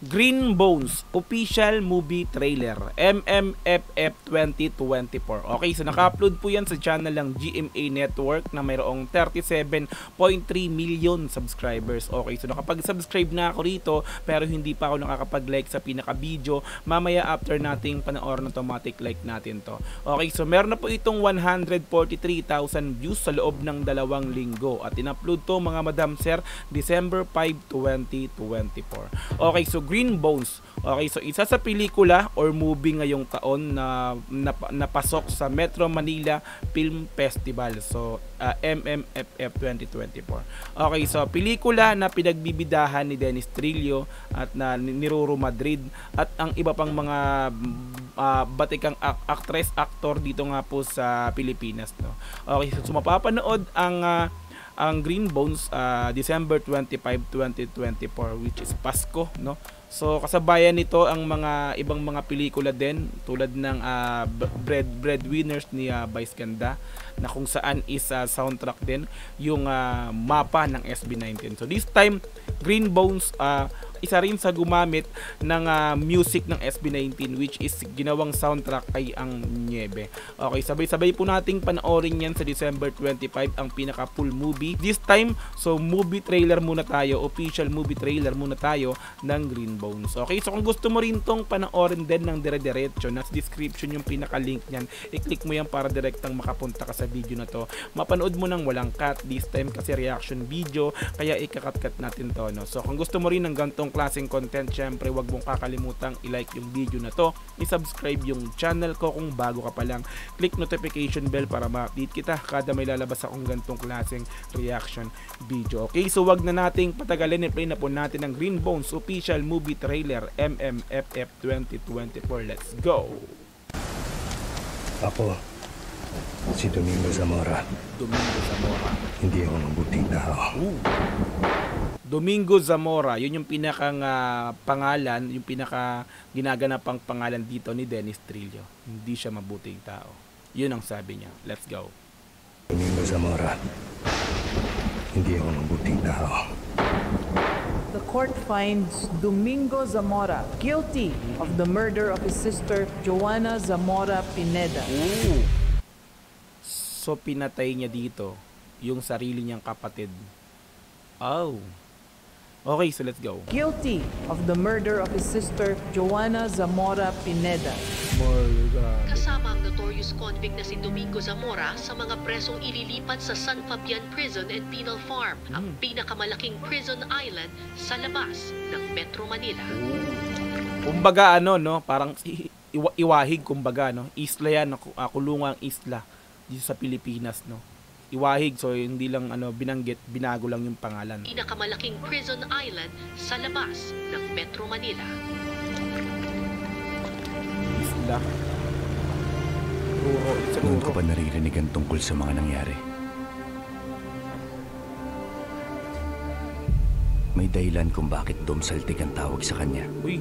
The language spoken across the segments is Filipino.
Green Bones official movie trailer MMFF 2024. Okay, so naka-upload po yan sa channel ng GMA Network na mayroong 37.3 million subscribers. Okay, so nakapag-subscribe na ako rito pero hindi pa ako nakakapag-like sa pinaka-video. Mamaya after nating panoorin, automatic like natin to. Okay, so meron na po itong 143,000 views sa loob ng 2 linggo at in-upload to mga madam sir December 5, 2024. Okay, so Green Bones. Okay, so isa sa pelikula or movie ngayong taon na napasok sa Metro Manila Film Festival. So MMFF 2024. Okay, so pelikula na pinagbibidahan ni Dennis Trillo at ni Ruru Madrid at ang iba pang mga batikang actress, actor dito nga po sa Pilipinas, no. Okay, so mapapanood ang Green Bones December 25, 2024, which is Pasko, no. So kasabayan nito ang mga ibang mga pelikula din tulad ng Breadwinners ni Vice Ganda na kung saan is soundtrack din yung mapa ng SB19. So this time Green Bones isa rin sa gumamit ng music ng SB19 which is ginawang soundtrack ay ang Niebe. Okay, sabay-sabay po nating panoorin yan sa December 25 ang pinaka full movie. This time, so movie trailer muna tayo, official movie trailer muna tayo ng Green Bones. Okay, so kung gusto mo rin tong panoorin din ng dire-diretso, nasa description yung pinaka-link niyan. I-click mo yan para direktang makapunta ka sa video na to. Mapanood mo nang walang cut this time kasi reaction video, kaya ikakat-cut natin to, no. So kung gusto mo rin ng gantong klaseng content, syempre wag mong kakalimutang i-like yung video na to, i-subscribe yung channel ko kung bago ka pa lang, click notification bell para ma-update kita kada may lalabas akong gantong klaseng reaction video. Okay, so wag na nating patagalin, i-play na po natin ang Green Bones official movie trailer MMFF 2024. Let's go! Ako, si Domingo Zamora. Domingo Zamora. Hindi ako mabuting tao. Domingo Zamora, yun yung pinakang pangalan, yung pinaka ginaganapang pangalan dito ni Dennis Trillo. Hindi siya mabuting tao. Yun ang sabi niya. Let's go. Domingo Zamora. Hindi ako mabuting tao. The court finds Domingo Zamora guilty of the murder of his sister Joanna Zamora Pineda. Ooh. So pinatay niya dito yung sarili niyang kapatid. Oh. Okay, so let's go. Guilty of the murder of his sister Joanna Zamora Pineda. Kasama ang notorious convict na si Domingo Zamora sa mga presong ililipat sa San Fabian Prison and Penal Farm, ang pinakamalaking prison island sa labas ng Metro Manila. Kumbaga no, parang iwahig kumbaga, no. Isla yan, kulungang isla dito sa Pilipinas, no. Iwahig, so hindi lang binanggit, binago lang yung pangalan. Pinakamalaking prison island sa labas ng Metro Manila. Isla. Noon ko pa naririnig tungkol sa mga nangyari. May dahilan kung bakit Domsaltik ang tawag sa kanya. Uy.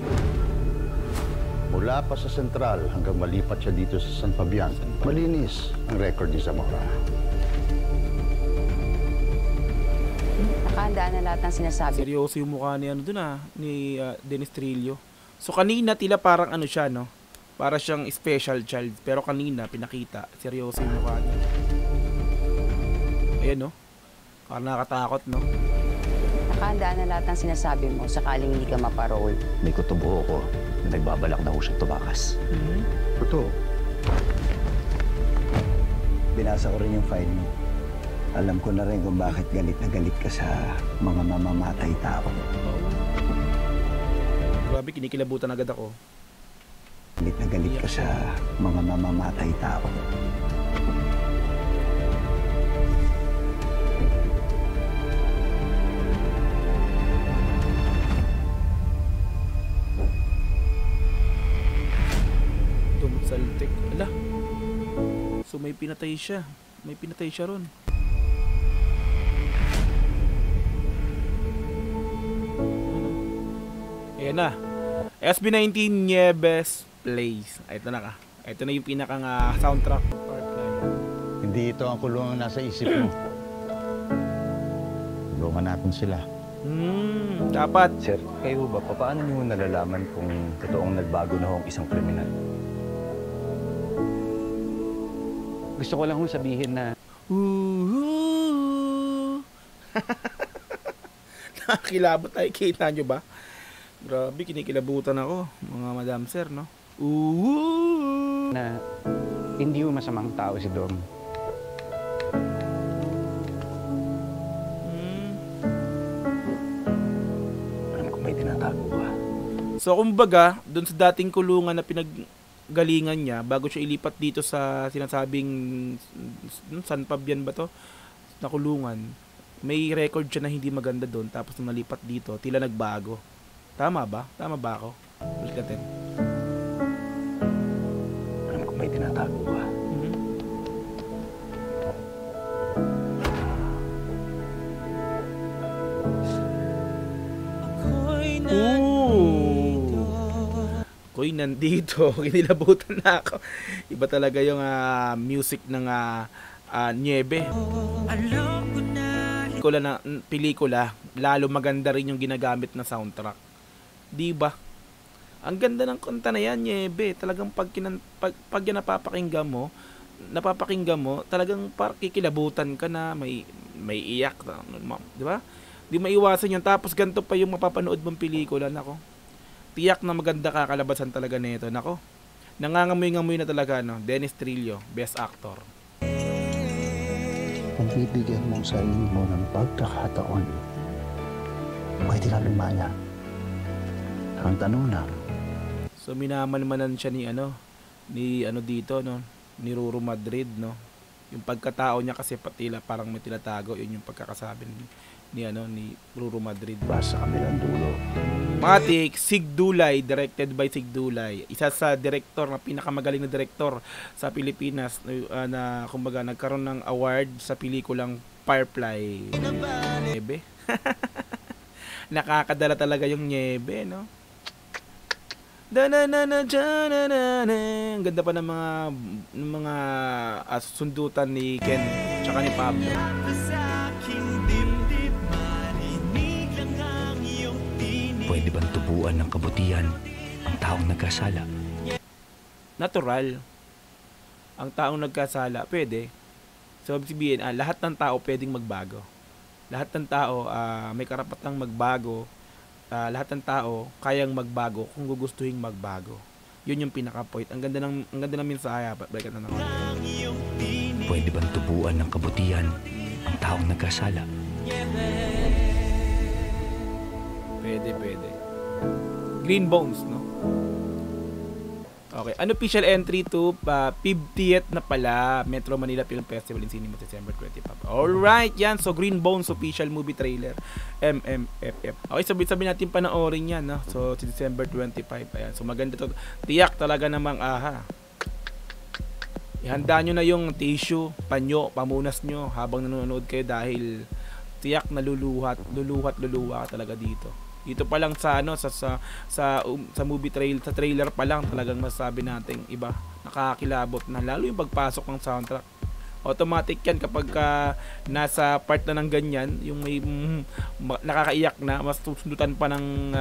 Mula pa sa sentral hanggang malipat siya dito sa San Fabian, malinis ang record ni Zamora. Nakahandaan na lahat ng sinasabi. Seryoso yung mukha ni ni Dennis Trillo. So kanina tila parang siya, no? Para siyang special child, pero kanina pinakita seryoso yung mukha niya. Ayan, no? Parang nakakatakot, no? Nakahandaan na lahat ng sinasabi mo sakaling hindi ka maparole. May kutubo ko na nagbabalak na ko siyang tumakas. Totoo. Binasa ko rin yung file mo. Alam ko na rin kung bakit galit na galit ka sa mga mamamatay tao. Grabe, kinikilabutan agad ako. Galit na galit ka sa mga mamamatay tao. Domsaltik. Ala. So may pinatay siya. May pinatay siya ron. Ayan na. SB19 Nieves Plays. Ito na ka. Ito na yung pinakang soundtrack part na yun. Hindi ito ang kulungan nasa isip mo. Tulungan natin sila. Dapat. Sir, kayo ba, paano niyo nalalaman kung totoong nagbago na ho ang isang kriminal? Gusto ko lang sabihin na... Nakakilabot tayo. Kita nyo ba? Grabe, kinikilabutan ako. Mga madam sir, no? Na hindi mo masamang tao si Dom. Alam ko may tinatago ka. So, kumbaga, dun sa dating kulungan na pinaggalingan niya, bago siya ilipat dito sa sinasabing San Fabian ba to? Na kulungan, may record siya na hindi maganda dun, tapos nung nalipat dito, tila nagbago. Tama ba? Tama ba ako? Ulit natin. Alam ko may tinatago ka. Ako'y nandito. Kinilabutan na ako. Iba talaga yung music ng Niebe. Pelikula, lalo maganda rin yung ginagamit na soundtrack. Diba? Ang ganda ng kanta na yan, Niebe. Talagang pag yan napapakinggan mo, talagang kikilabutan ka na, may iyak. Diba? Di maiwasan yun. Tapos ganito pa yung mapapanood mong pelikula. Nako. Tiyak na maganda kakalabasan talaga nito. Nako. Nangangamoy-ngamoy na talaga, no? Dennis Trillo, Best Actor. Kung bibigyan mong sarili mo ng pagkakataon, pwede na lumaya. Ang tanong lang. So minamanmanan siya ni dito, no? Ni Ruru Madrid, no? Yung pagkatao niya kasi patila parang may tinatago, yun yung pagkakasabi ni Ruru Madrid. Basta kabilang dulo. Matik, Sig Dulay, directed by Sig Dulay. Isa sa director na pinakamagaling na director sa Pilipinas na kumbaga nagkaroon ng award sa pelikulang Firefly. Niebe. Nakakadala talaga yung Niebe, no? Ang ganda pa ng mga sundutan ni Ken tsaka ni Pablo. Pwede bang tubuan ng kabutihan ang taong nagkasala? Natural. Ang taong nagkasala, pwede. So, sabihin, lahat ng tao pwedeng magbago. Lahat ng tao may karapatang magbago. Lahat ng tao kayang magbago kung gugustuhin magbago. Yun yung pinaka-point. Ang ganda ng mensahe. Balikan na naman. Pwede bang tubuan ng kabutihan ang taong nagkasala? Pwede. Green Bones, no? Okay. Unofficial entry to 50th na pala Metro Manila Film Festival in Cinema December 25. Alright, yan. So, Green Bones official movie trailer. MMFF. Okay, sabi natin panoorin yan, no? So, December 25. Ayan. So, maganda to. Tiyak talaga namang ihanda nyo na yung tissue, panyo, pamunas nyo habang nanonood kayo dahil tiyak na luluha talaga dito. Dito pa lang sa movie trailer pa lang talagang masasabi natin iba, nakakilabot na, lalo yung pagpasok ng soundtrack. Automatic yan kapag nasa part na ng ganyan, yung may nakakaiyak na, mas susundutan pa ng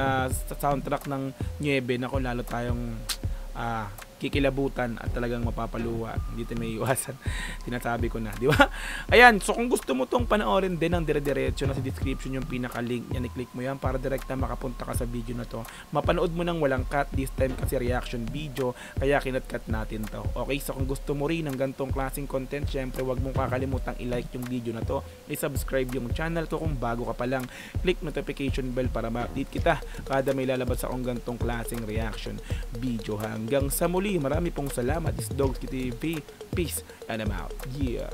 soundtrack ng Niebe, nako lalo tayong kikilabutan at talagang mapapaluwa. Hindi tayo may iwasan. Sinasabi ko na, di ba? Ayan, so kung gusto mo tong panoorin din ng dire-diretso, na sa description yung pinaka-link niya, i-click mo yan para direct na makapunta ka sa video na to. Mapanood mo nang walang cut, this time kasi reaction video, kaya kinat-cut natin to. Okay, so kung gusto mo rin ng gantong klaseng content, syempre wag mong kakalimutang i-like yung video na to, i-subscribe yung channel ko kung bago ka pa lang, click notification bell para ma-update kita kada may lalabas akong gantong klaseng reaction video. Hanggang sa muli, marami pong salamat. This Dogski TV. Peace and I'm out. Yeah.